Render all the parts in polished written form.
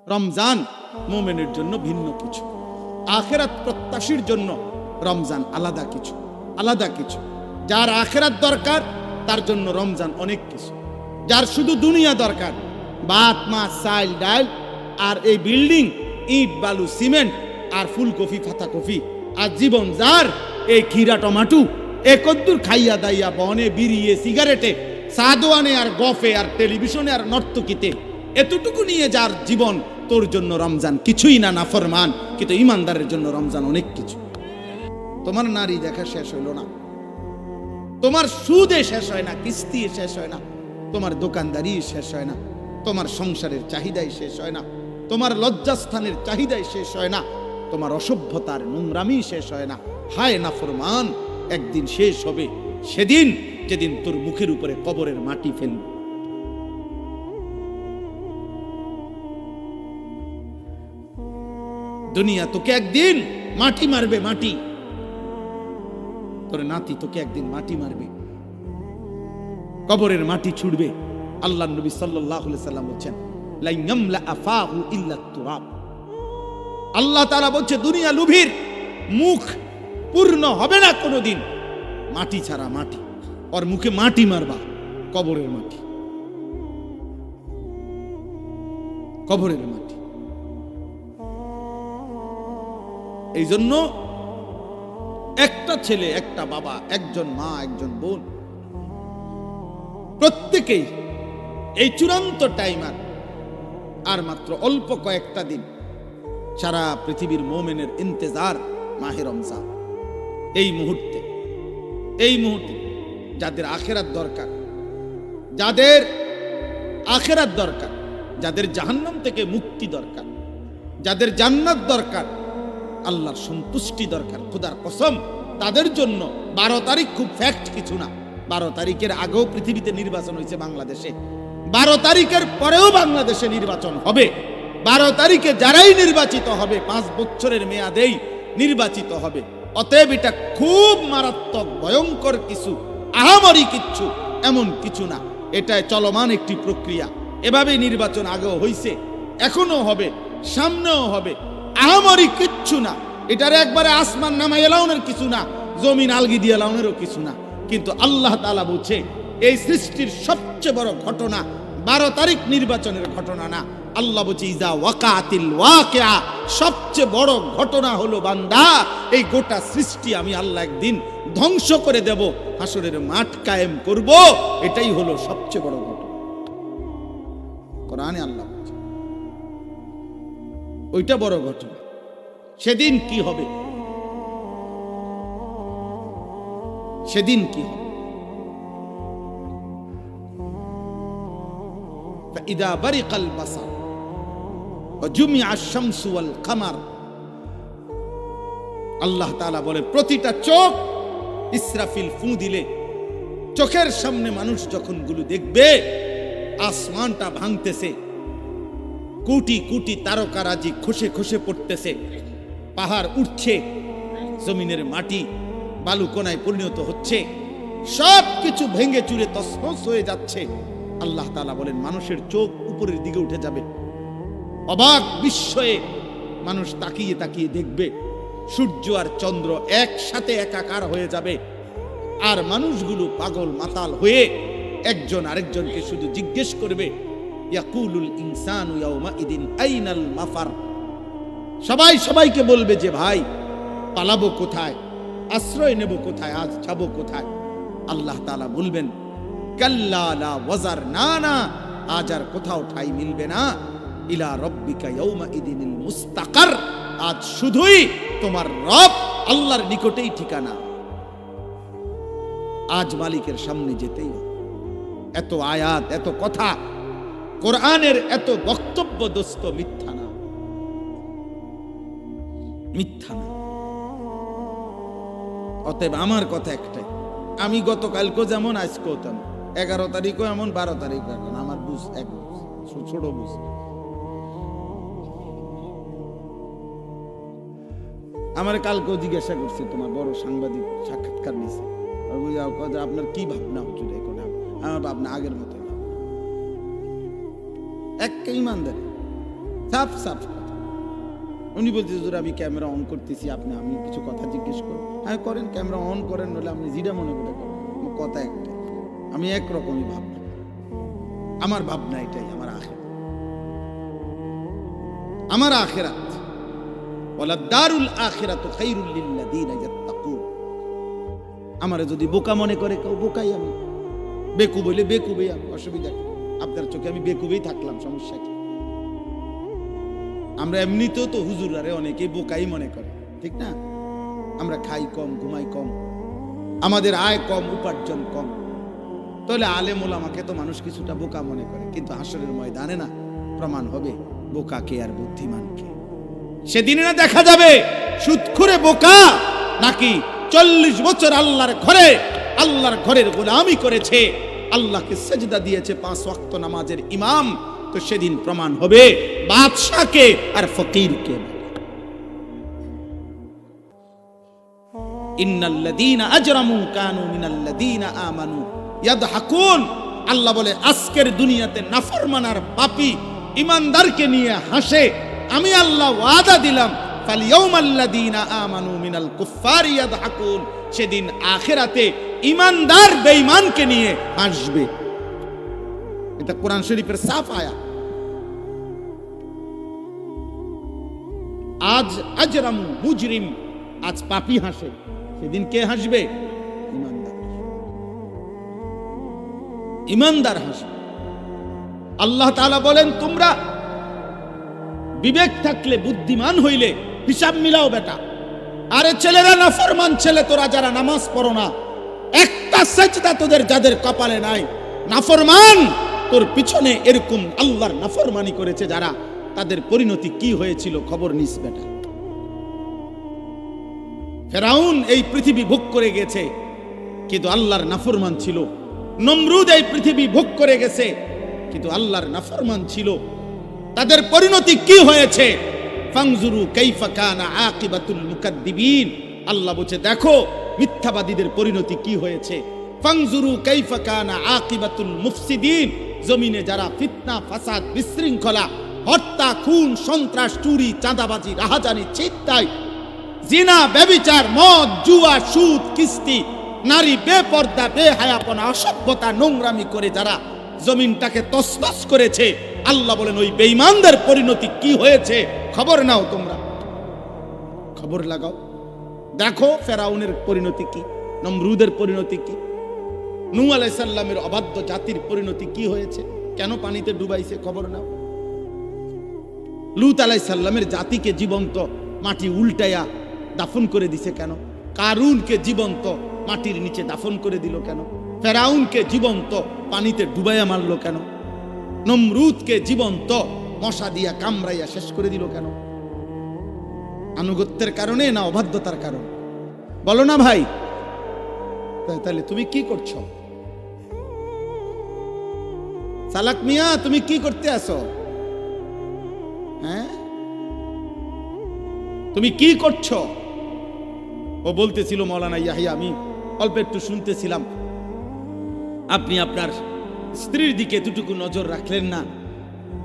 রমজান মুমিনের জন্য ভিন্ন কিছু, আখিরাত প্রত্যাশীর জন্য রমজান আলাদা কিছু, আলাদা কিছু। যার আখিরাত দরকার তার জন্য রমজান অনেক কিছু। যার শুধু দুনিয়া দরকার, ভাত মাছ চাল ডাল আর এই বিল্ডিং, ইট বালু সিমেন্ট আর ফুলকপি পাতাকপি আর জীবন যার এই খিরা টমাটো একদ্দুর খাইয়া দাইয়া বনে বিড়িয়ে সিগারেটে সাদোয়ানে আর গফে আর টেলিভিশনে আর নর্তকীতে এতটুকু নিয়ে যার জীবন, তোর জন্য রমজান কিছুই না, নাফরমান। কিন্তু ইমানদারের জন্য রমজান অনেক কিছু। তোমার নারী দেখা শেষ হইল না, তোমার সুদে শেষ হয় না, কিস্তি শেষ হয় না, তোমার দোকানদারি শেষ হয় না, তোমার সংসারের চাহিদাই শেষ হয় না, তোমার লজ্জাস্থানের চাহিদাই শেষ হয় না, তোমার অসভ্যতার নোংরামি শেষ হয় না। হায় নাফরমান, একদিন শেষ হবে, সেদিন যেদিন তোর মুখের উপরে কবরের মাটি ফেলবে। দুনিয়া তোকে একদিন মাটি মারবে, মাটি। তোর নাতি তোকে একদিন মাটি মারবে, কবরের মাটি ছুড়বে। আল্লাহ নবী সাল্লাল্লাহু আলাইহি সাল্লাম বলেন, লা ইয়ামলা আফাহু ইল্লা তুরাব। আল্লাহ তাআলা বলছে দুনিয়া লুভির মুখ পূর্ণ হবে না কোনোদিন মাটি ছাড়া, মাটি। ওর মুখে মাটি মারবা, কবরের মাটি, কবরের মাটি। এই জন্য একটা ছেলে, একটা বাবা, একজন মা, একজন বোন, প্রত্যেকেই এই চূড়ান্ত টাইমার আর মাত্র অল্প কয়েকটা দিন, সারা পৃথিবীর মোমেনের ইন্তজার মাহে রমজান। এই মুহূর্তে, এই মুহূর্তে যাদের আখিরাত দরকার, যাদের আখিরাত দরকার, যাদের জাহান্নাম থেকে মুক্তি দরকার, যাদের জান্নাত দরকার, আল্লাহর সন্তুষ্টি দরকার, খোদার কসম তাদের জন্য 12 তারিখ খুব ফ্যাক্ট কিছু না। 12 তারিখের আগেও পৃথিবীতে নির্বাচন হয়েছে বাংলাদেশে, 12 তারিখের পরেও বাংলাদেশে নির্বাচন হবে। 12 তারিখে যারাই নির্বাচিত হবে 5 বছরের মেয়াদেই নির্বাচিত হবে। অতএব এটা খুব মারাত্মক ভয়ঙ্কর কিছু, আহামরি কিচ্ছু এমন কিছু না। এটা চলমান একটি প্রক্রিয়া। এভাবে নির্বাচন আগেও হয়েছে, এখনো হবে, সামনেও হবে। আহামরি কিচ্ছু না, এটার একবারে আসমান নামাই এলাউনের কিছু না, জমিন আলগি দিয়ে এলাউনেরও কিছু না। কিন্তু আল্লাহ তাআলা বলছে এই সৃষ্টির সবচেয়ে বড় ঘটনা 12 তারিখ নির্বাচনের ঘটনা না। আল্লাহ বলছে ইজা ওয়াকাতিল ওয়াকিয়া, সবচেয়ে বড় ঘটনা হলো বান্দা এই গোটা সৃষ্টি আমি আল্লাহ একদিন ধ্বংস করে দেব, হাসরের মাঠ কায়েম করব। এটাই হলো সবচেয়ে বড় ঘটনা। কোরআনে আল্লাহ বলছে ওইটা বড় ঘটনা। সেদিন কি হবে, সেদিন কি হবে? ফাইদা বারিকাল বাসার ওয়া জুমিআ আশ-শামসু ওয়াল কামার। আল্লাহ তাআলা বলে প্রতিটা চোখ ইসরাফিল ফু দিলে, চোখের সামনে মানুষ যখন গুলো দেখবে আসমানটা ভাঙতেছে, কোটি কোটি তারকারাজি খসে খসে পড়তেছে, পাহাড় উঠছে, জমিনের মাটি বালুকণায় পরিণত হচ্ছে, সব কিছু ভেঙে চুরে তছনছ হয়ে যাচ্ছে। আল্লাহ তাআলা বলেন মানুষের চোখ উপরের দিকে উঠে যাবে, অবাক বিস্ময়ে মানুষ তাকিয়ে তাকিয়ে দেখবে সূর্য আর চন্দ্র একসাথে একাকার হয়ে যাবে। আর মানুষগুলো পাগল মাতাল হয়ে একজন আরেকজনকে শুধু জিজ্ঞেস করবে ইয়াকুলুল ইনসানু ইয়াউমাইদিন আইনাল মাফার। সবাই সবাইকে বলবে যে ভাই পালাবো কোথায়, আশ্রয় নেব কোথায়, আজ যাবো কোথায়? আল্লাহ তাআলা বলবেন কাল্লা লা ওয়াজার, না না, আজ আর কোথাও ঠাই মিলবে না। ইলা রাব্বিকা ইয়াউমাইদিনিল মুস্তাকার, আজ শুধুই তোমার রব আল্লাহর নিকটেই ঠিকানা। আজ মালিকের সামনে যেতেই হবে। এত আয়াত, এত কথা, কোরআনের এত বক্তব্য দোস্ত মিথ্যা না, মিথ্যা না। অতএব আমার কথা একটাই, আমি গতকালকেও যেমন আজকেও তেমন, 11 তারিখও এমন, 12 তারিখও এমন। আমার বুঝ এক ছোট বুঝ। আমার কালকেও জিজ্ঞাসা করছে, তোমার বড় সাংবাদিক সাক্ষাৎকার নিছে, আপনার কি ভাবনা হচ্ছে এখন? আমার ভাবনা আগের মতো, একটা ইমানদারি সাফ সাফ কথা। উনি বলতে হুজুর আমি ক্যামেরা অন করতেছি, আপনি আমি কিছু কথা জিজ্ঞেস করব। হ্যাঁ করেন, ক্যামেরা অন করেন, নইলে আপনি যেটা মনে করে করেন। আমার কথা একটা, আমি একরকমই ভাবনা, আমার ভাবনা এটাই, আমার আখিরাত। ওয়ালা দারুল আখিরাতু খায়রুল লিল্লাযিনা ইয়াত্তাকুন। আমারে যদি বোকা মনে করে কেউ, বোকাই আমি, বেকু বলে বেকুবেই আমি, অসুবিধা কি? আপনার চোখে আমি বেকুবেই থাকলাম, সমস্যা কি? আমরা এমনিতেও তো হুজুরারে অনেকেই বোকাই মনে করে, ঠিক না? আমরা খাই কম, ঘুমাই কম, আমাদের আয় কম, উপার্জন কম, তাহলে আলেম ওলামাকে তো মানুষ কিছুটা বোকা মনে করে। কিন্তু হাসরের ময়দানে না প্রমাণ হবে বোকাকে আর বুদ্ধিমানকে। সেদিনে না দেখা যাবে সুদখোরে বোকা নাকি 40 বছর আল্লাহর ঘরের গোলামি করেছে, আল্লাহকে সেজদা দিয়েছে, 5 ওয়াক্ত নামাজের ইমাম। তো সেদিন প্রমাণ হবে বাদশাকে আর ফকিরকে। ইন্নাল্লাযীনা আজরামু কানু মিনাল্লাযীনা আমানু ইয়াদহাকুন। আল্লাহ বলে আজকের দুনিয়াতে নাফরমান আর পাপী ইমানদারকে নিয়ে হাসে। আমি আল্লাহ ওয়াদা দিলাম ফালইয়াউমাল্লাযীনা আমানু মিনাল কুফফারি ইয়াদহাকুন। সেদিন আখিরাতে ইমানদার বেঈমানকে নিয়ে হাসবে। এটা কোরআন শরীফের সাফ আয়াত। আজ আজরামু মুজরিম, আজ পাপী হাসে, সেদিন কে হাসবে? ইমানদার হাসবে। আল্লাহ তাআলা বলেন তোমরা বিবেক থাকলে, বুদ্ধিমান হইলে হিসাব মিলাও বেটা। আরে ছেলেরা নাফরমান ছেলে, তোরা যারা নামাজ পড়ো না, একটা সেজদা তোদের যাদের কপালে নাই, নাফরমান তোর পিছনে এরকম আল্লাহর নাফরমানি করেছে যারা, তাদের পরিণতি কি হয়েছিল খবর নিস বেটা। ফেরাউন এই পৃথিবী ভোগ করে গেছে কিন্তু আল্লাহর নাফরমান ছিল। নমরুদ এই পৃথিবী ভোগ করে গেছে কিন্তু আল্লাহর নাফরমান ছিল। তাদের পরিণতি কি হয়েছে? ফাংজুরু কাইফা কানা আকিবাতুল মুকাদ্দিবিন। আল্লাহ বলছে দেখো মিথ্যাবাদীদের পরিণতি কি হয়েছে। ফাংজুরু কাইফা কানা আকিবাতুল মুফসিদিন। জমিনে যারা ফিতনা, ফাসাদ, বিশৃঙ্খলা, হত্যা, খুন, সন্ত্রাস, চুরি, চাঁদাবাজি, রাহাজানি, ছিনতাই, জিনা, ব্যভিচার, মদ, জুয়া, সুদ, কিস্তি, নারী বেপর্দা, বেহায়াপনা, অসভ্যতা, নোংরামি করে যারা জমিনটাকে তছনছ করেছে, আল্লাহ বলেন ওই বেঈমানদের পরিণতি কি হয়েছে খবর নাও, তোমরা খবর লাগাও। দেখো ফেরাউনের পরিণতি কি, নমরুদের পরিণতি কি, নূহ আলাইহিস সালামের অবাধ্য জাতির পরিণতি কি হয়েছে, কেন পানিতে ডুবাইছে খবর নাও। লূত আলাইহিস সালামের জাতিকে জীবন্ত মাটি উল্টাইয়া দাফন করে দিছে কেন? কারুনকে জীবন্ত মাটির নিচে দাফন করে দিল কেন? ফেরাউনকে জীবন্ত পানিতে ডুবাইয়া মারলো কেন? নমরুদকে জীবন্ত মশা দিয়া কামড়াইয়া শেষ করে দিল কেন? আনুগত্যের কারণে না অবাধ্যতার কারণে? বলো না ভাই। তাহলে তুমি কি করছো? সালাক মিয়া তুমি কি করতে আসো? হ্যাঁ তুমি কি করছো? ও বলতেছিল মাওলানা ইয়াহিয়া, আমি অল্প একটু শুনতেছিলাম, আপনি আপনার স্ত্রীর দিকে এতটুকু নজর রাখলেন না।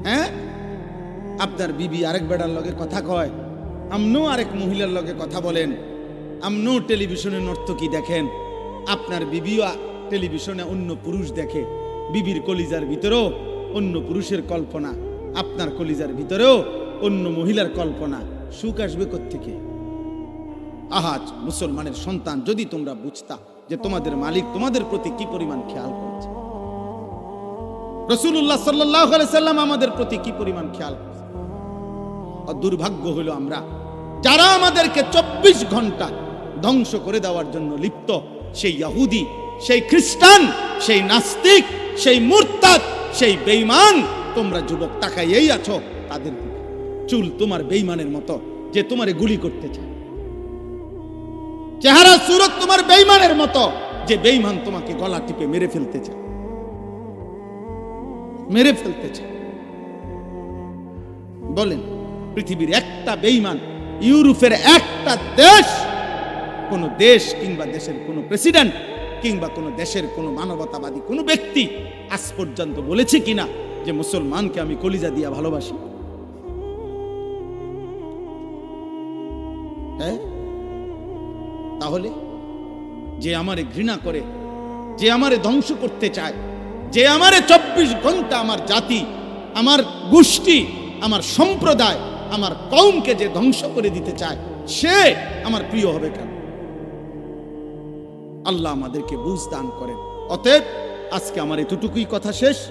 হ্যাঁ আপনার বিবি আরেক বেড়ার লগে কথা কয়, আমনও আরেক মহিলার লগে কথা বলেন, আমনও টেলিভিশনে নর্তকী দেখেন, আপনার বিবিও টেলিভিশনে অন্য পুরুষ দেখে, বিবির কলিজার ভিতরেও অন্য পুরুষের কল্পনা, আপনার কলিজার ভিতরেও অন্য মহিলার কল্পনা। সুখ আসবে কোত্থেকে? আহাজ মুসলমানের সন্তান, যদি তোমরা বুঝতা যে তোমাদের মালিক তোমাদের প্রতি কি পরিমাণ খেয়াল করছে, রাসূলুল্লাহ সাল্লাল্লাহু আলাইহি সাল্লাম আমাদের প্রতি কি পরিমাণ খেয়াল করছে। দুর্ভাগ্য হলো আমরা যারা আমাদেরকে 24 ঘন্টা ধ্বংস করে দেওয়ার জন্য লিপ্ত, সেই ইহুদি, সেই খ্রিস্টান, সেই নাস্তিক, সেই মুরতাদ, সেই বেঈমান, তোমরা যুবক তাকাইয়েই আছো তাদের দিকে। চুল তোমার বেঈমানের মতো যে তোমারে গুলি করতে চায়, চেহারা সুরত তোমার বেঈমানের মতো যে বেঈমান তোমাকে গলা টিপে মেরে ফেলতে চায়, মেরে ফেলতে চায়। বলেন পৃথিবীর একটা বেঈমান, ইউরোপের একটা দেশ, কোন দেশ কিংবা দেশের কোন প্রেসিডেন্ট কিংবা কোন দেশের কোন মানবতাবাদী কোন ব্যক্তি আজ পর্যন্ত বলেছে কিনা যে মুসলমানকে আমি কলিজা দিয়া ভালোবাসি? হ্যাঁ, তাহলে যে আমারে ঘৃণা করে, যে আমারে ধ্বংস করতে চায়, যে আমারে 24 ঘন্টা আমার জাতি, আমার গোষ্ঠী, আমার সম্প্রদায়, আমার কওমকে যে ধ্বংস করে দিতে চায়, সে আমার প্রিয় হবে কেন? আল্লাহ আমাদেরকে বুঝ দান করেন। অতএব আজকে আমার এতটুকুই কথা শেষ।